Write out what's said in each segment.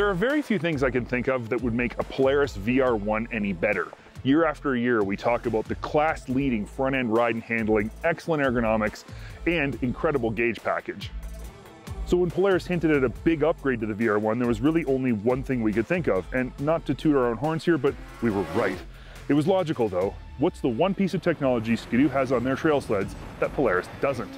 There are very few things I can think of that would make a Polaris VR1 any better. Year after year, we talk about the class-leading front-end ride and handling, excellent ergonomics, and incredible gauge package. So when Polaris hinted at a big upgrade to the VR1, there was really only one thing we could think of, and not to toot our own horns here, but we were right. It was logical though. What's the one piece of technology Ski-Doo has on their trail sleds that Polaris doesn't?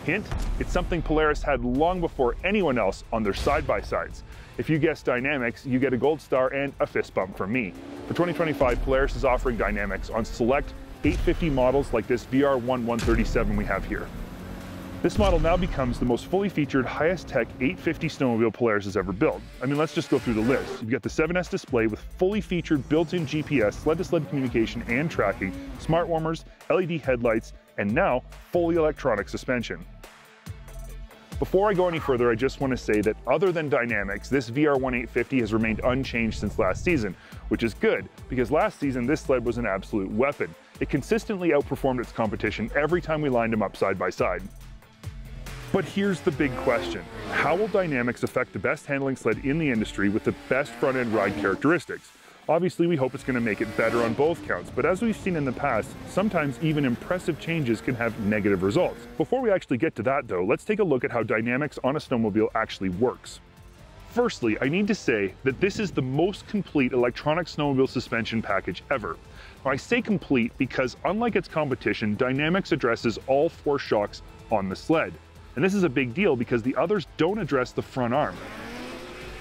Hint, it's something Polaris had long before anyone else on their side-by-sides. If you guessed DYNAMIX, you get a gold star and a fist bump from me. For 2025, Polaris is offering DYNAMIX on select 850 models like this VR1 137 we have here. This model now becomes the most fully featured, highest tech 850 snowmobile Polaris has ever built. I mean, let's just go through the list. You've got the 7S display with fully featured built-in GPS, sled-to-sled communication and tracking, smart warmers, LED headlights, and now fully electronic suspension. Before I go any further, I just want to say that other than DYNAMIX, this VR1 850 has remained unchanged since last season, which is good, because last season this sled was an absolute weapon. It consistently outperformed its competition every time we lined them up side by side. But here's the big question. How will DYNAMIX affect the best handling sled in the industry with the best front-end ride characteristics? Obviously, we hope it's going to make it better on both counts, but as we've seen in the past, sometimes even impressive changes can have negative results. Before we actually get to that though, let's take a look at how DYNAMIX on a snowmobile actually works. Firstly, I need to say that this is the most complete electronic snowmobile suspension package ever. Now, I say complete because unlike its competition, DYNAMIX addresses all 4 shocks on the sled. And this is a big deal because the others don't address the front arm.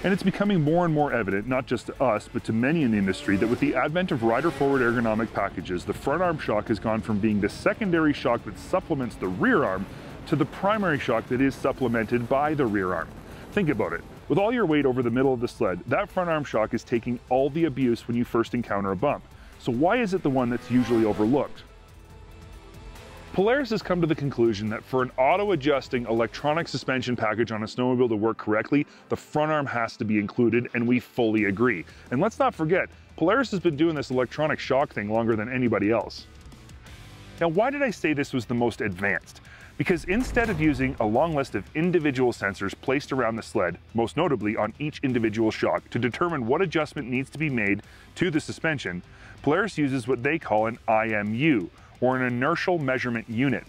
And it's becoming more and more evident, not just to us, but to many in the industry, that with the advent of rider-forward ergonomic packages, the front arm shock has gone from being the secondary shock that supplements the rear arm to the primary shock that is supplemented by the rear arm. Think about it. With all your weight over the middle of the sled, that front arm shock is taking all the abuse when you first encounter a bump. So why is it the one that's usually overlooked? Polaris has come to the conclusion that for an auto-adjusting electronic suspension package on a snowmobile to work correctly, the front arm has to be included, and we fully agree. And let's not forget, Polaris has been doing this electronic shock thing longer than anybody else. Now, why did I say this was the most advanced? Because instead of using a long list of individual sensors placed around the sled, most notably on each individual shock, to determine what adjustment needs to be made to the suspension, Polaris uses what they call an IMU, or an inertial measurement unit.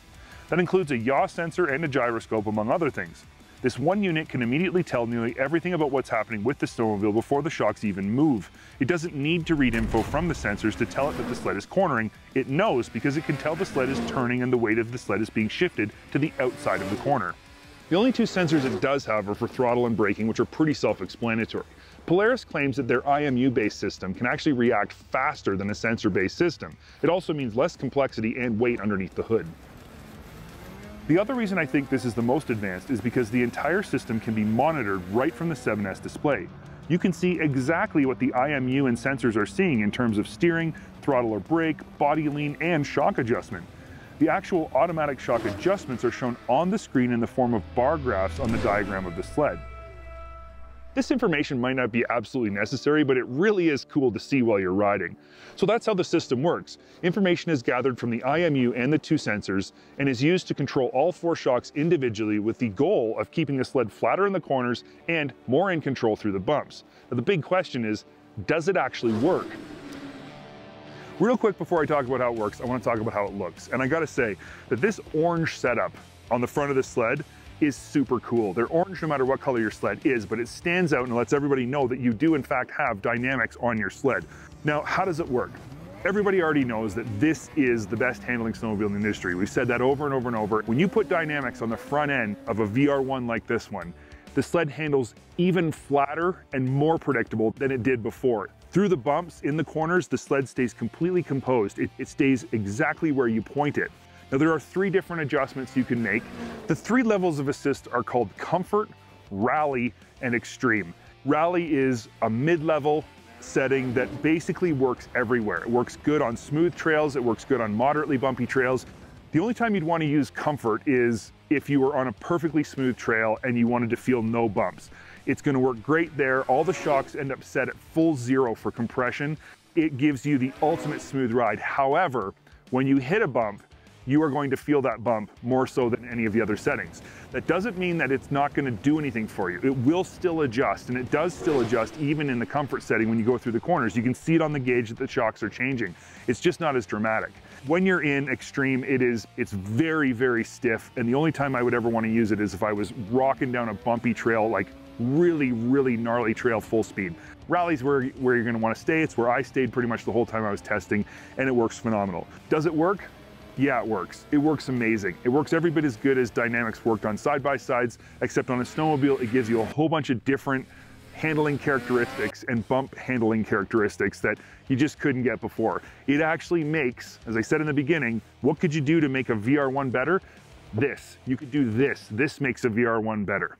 That includes a yaw sensor and a gyroscope, among other things. This one unit can immediately tell nearly everything about what's happening with the snowmobile before the shocks even move. It doesn't need to read info from the sensors to tell it that the sled is cornering. It knows because it can tell the sled is turning and the weight of the sled is being shifted to the outside of the corner. The only 2 sensors it does have are for throttle and braking, which are pretty self-explanatory. Polaris claims that their IMU-based system can actually react faster than a sensor-based system. It also means less complexity and weight underneath the hood. The other reason I think this is the most advanced is because the entire system can be monitored right from the 7S display. You can see exactly what the IMU and sensors are seeing in terms of steering, throttle or brake, body lean, and shock adjustment. The actual automatic shock adjustments are shown on the screen in the form of bar graphs on the diagram of the sled. This information might not be absolutely necessary, but it really is cool to see while you're riding. So that's how the system works. Information is gathered from the IMU and the 2 sensors and is used to control all 4 shocks individually with the goal of keeping the sled flatter in the corners and more in control through the bumps. Now the big question is, does it actually work? Real quick before I talk about how it works, I want to talk about how it looks. And I gotta say that this orange setup on the front of the sled is super cool. They're orange no matter what color your sled is, but it stands out and lets everybody know that you do in fact have DYNAMIX on your sled. Now, how does it work? Everybody already knows that this is the best handling snowmobile in the industry. We've said that over and over and over. When you put DYNAMIX on the front end of a VR1 like this one, the sled handles even flatter and more predictable than it did before. Through the bumps in the corners, the sled stays completely composed. It stays exactly where you point it. Now there are 3 different adjustments you can make. The 3 levels of assist are called Comfort, Rally, and Extreme. Rally is a mid-level setting that basically works everywhere. It works good on smooth trails, it works good on moderately bumpy trails. The only time you'd want to use Comfort is if you were on a perfectly smooth trail and you wanted to feel no bumps. It's going to work great there. All the shocks end up set at full 0 for compression. It gives you the ultimate smooth ride. However, when you hit a bump, you are going to feel that bump more so than any of the other settings. That doesn't mean that it's not going to do anything for you. It will still adjust, and it does still adjust even in the comfort setting when you go through the corners. You can see it on the gauge that the shocks are changing. It's just not as dramatic. When you're in extreme, it's very, very stiff, and the only time I would ever want to use it is if I was rocking down a bumpy trail, like really, really gnarly trail full speed. Rally's where you're going to want to stay. It's where I stayed pretty much the whole time I was testing, and it works phenomenal. Does it work? Yeah, it works. It works amazing. It works every bit as good as DYNAMIX worked on side-by-sides, except on a snowmobile, it gives you a whole bunch of different handling characteristics and bump handling characteristics that you just couldn't get before. It actually makes, as I said in the beginning, what could you do to make a VR1 better? This. You could do this. This makes a VR1 better.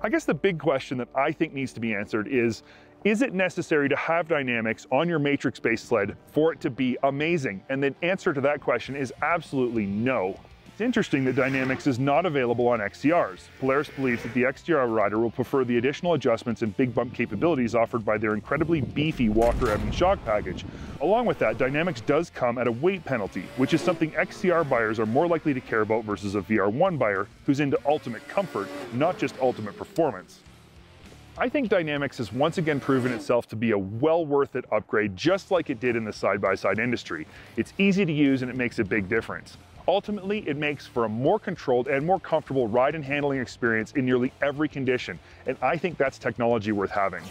I guess the big question that I think needs to be answered is it necessary to have DYNAMIX on your MATRYX-based sled for it to be amazing? And the answer to that question is absolutely no. It's interesting that DYNAMIX is not available on XCRs. Polaris believes that the XCR rider will prefer the additional adjustments and big bump capabilities offered by their incredibly beefy Walker Evans shock package. Along with that, DYNAMIX does come at a weight penalty, which is something XCR buyers are more likely to care about versus a VR1 buyer who's into ultimate comfort, not just ultimate performance. I think DYNAMIX has once again proven itself to be a well worth it upgrade, just like it did in the side-by-side industry. It's easy to use and it makes a big difference. Ultimately, it makes for a more controlled and more comfortable ride and handling experience in nearly every condition, and I think that's technology worth having.